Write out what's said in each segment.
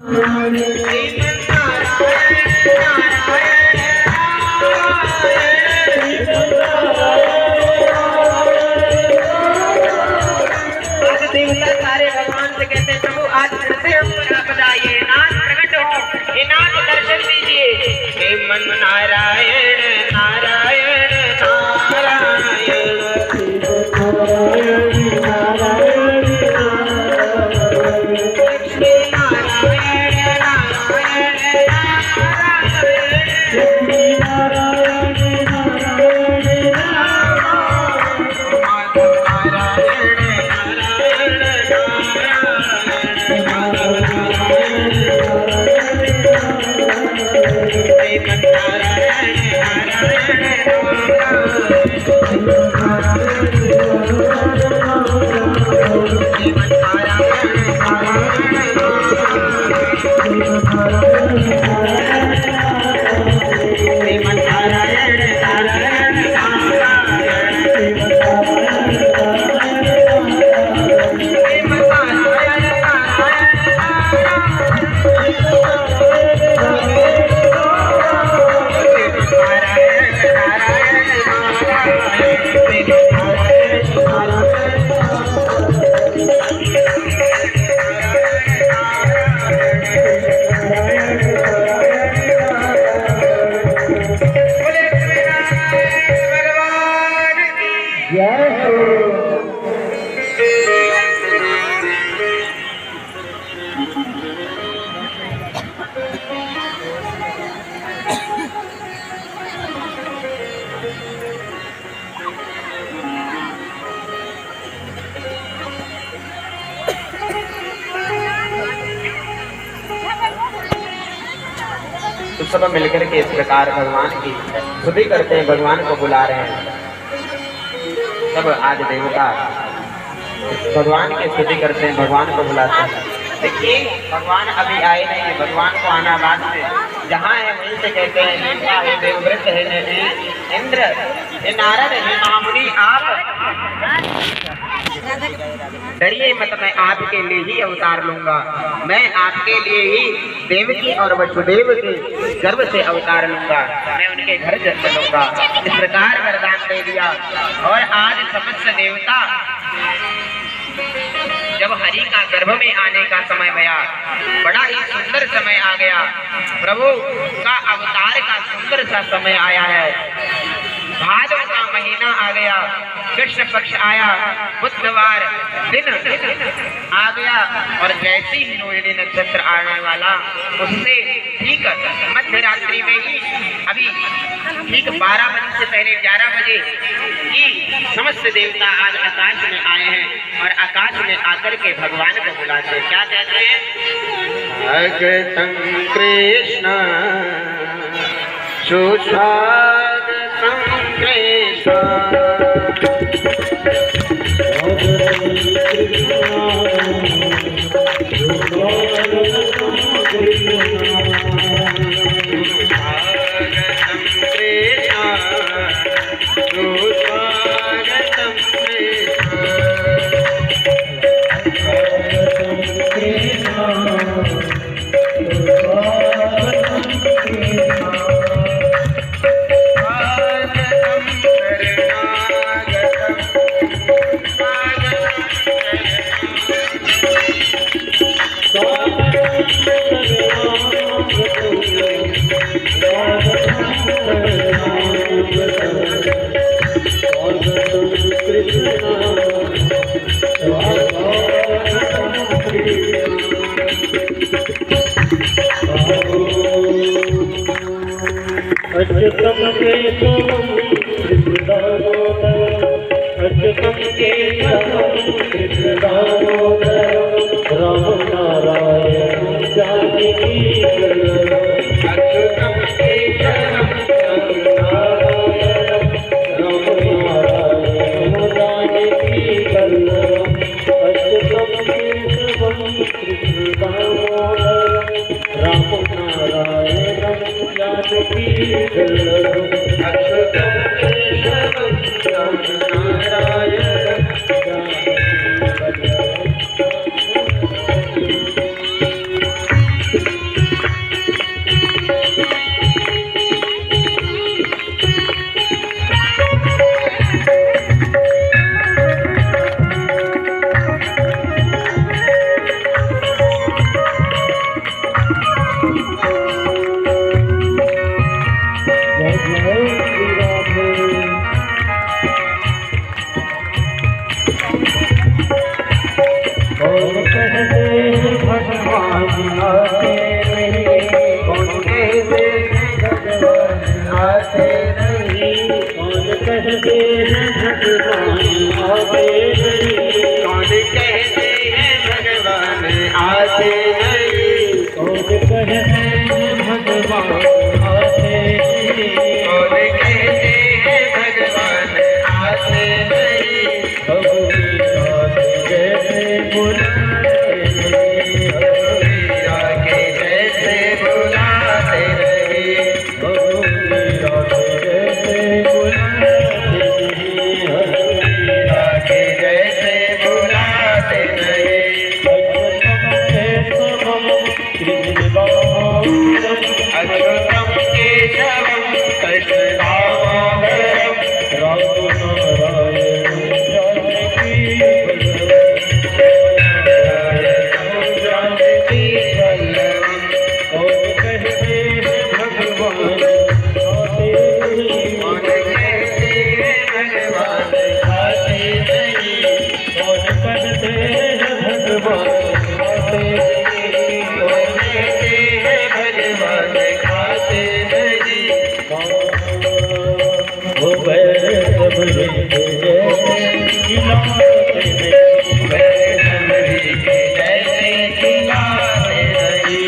तो सब मिलकर के इस प्रकार भगवान की स्तुति करते हैं, भगवान को बुला रहे हैं। सब आज देवता भगवान की स्तुति करते हैं, भगवान को बुलाते हैं। देखिए भगवान अभी आए नहीं है, भगवान को आना बाद में जहाँ है वहीं से कहते हैं देवता है, देवव्रत है, इंद्र हे, नारद हे, महामुनि आप डरिए मत, मैं आपके लिए ही अवतार लूंगा। मैं आपके लिए ही देवकी और वसुदेव के गर्भ से अवतार लूंगा, मैं उनके घर जन्म लूंगा। इस प्रकार वरदान दे दिया। और आज समस्त देवता जब हरि का गर्भ में आने का समय गया, बड़ा ही सुंदर समय आ गया, प्रभु का अवतार का सुंदर सा समय आया है। भादव का महीना आ गया, कृष्ण पक्ष आया, बुधवार दिन आ गया। और जैसे ही रोहिणी नक्षत्र आने वाला, उससे ठीक मध्य रात्रि में ही अभी ठीक 12 बजे से पहले 11 बजे ही समस्त देवता आज आकाश में आए हैं। और आकाश में आकर के भगवान को बुलाते हैं। क्या कहते हैं? भगतं कृष्ण सुस्वागतं कृष्ण, अच्युतम केशवम कृष्णदामोदर, अच्युतम केशवम कृष्णदामोदर, राम नारायण जानकी वल्लभ। अच्युतम केशवम कृष्णदामोदर, राम नारायण जानकी वल्लभ। अच्युतम केशवम कृष्णदामोदर, राम नारायण जानकी वल्लभ। अच्युतम केशवम राम नारायण जानकी वल्लभ। कहते हैं भगवान आते नहीं, और कहते हैं भगवान आते नहीं, रघुवीरा के जैसे बुलाते नहीं, रघुवीरा के जैसे बुलाते नहीं, रघुवीरा के जैसे बुलाते नहीं, रघुवीरा के जैसे बुलाते नहीं। अच्युतम केशवम कृष्णदामोदरम, जानकी वल्लभम, और कहते हैं भगवान आते नहीं, हो गए सब जैसे खिलाते नहीं, जैसे खिलाते नहीं,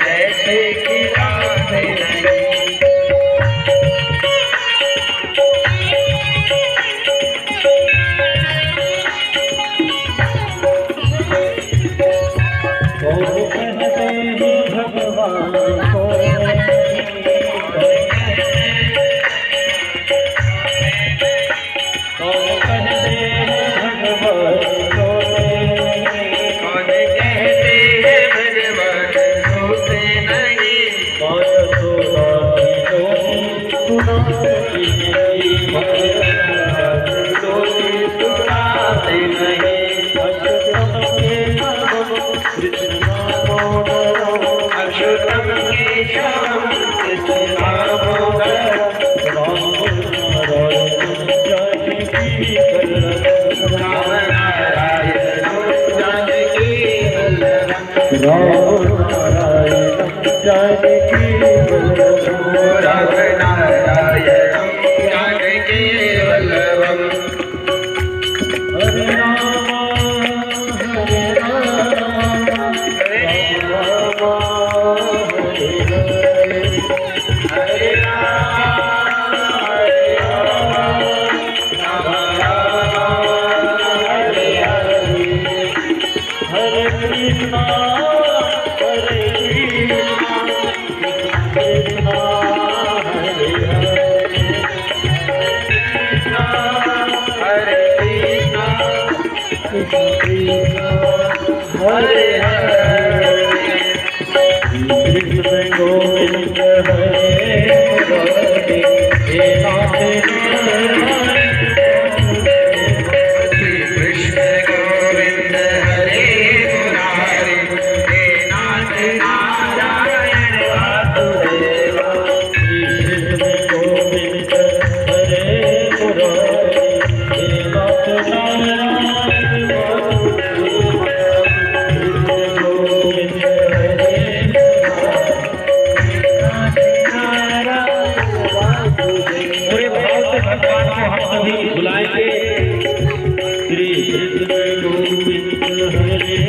जैसे खिलाते नहीं। भगवान को अच्युतम केशवम कृष्णदामोदरम, राम नारायणं जानकी वल्लभम, राम नारायण जानकी वल्लभम, राम नारायणं जानकी वल्लभम। हरे राम हरे राम, राम राम हरे हरे, हरे राम हरे राम, राम राम हरे हरे, हरे कृष्णा हरे कृष्णा, कृष्णा हरे हरे, हरे कृष्णा कृष्णा हरे हरे, कृष्ण गोविंद हरे मुरारी, हे नाथ श्री कृष्ण गोविंद हरे मुरारी, हे नाथ नारायण वासुदेव, कृष्ण गोविंद हरे मुरारी, हे नाथ नारायण वासुदेव, कृष्ण गोविंद हरे पूरे भाव से भगवान को हम सभी बुलाएंगे। श्री कृष्ण गोविंद हरे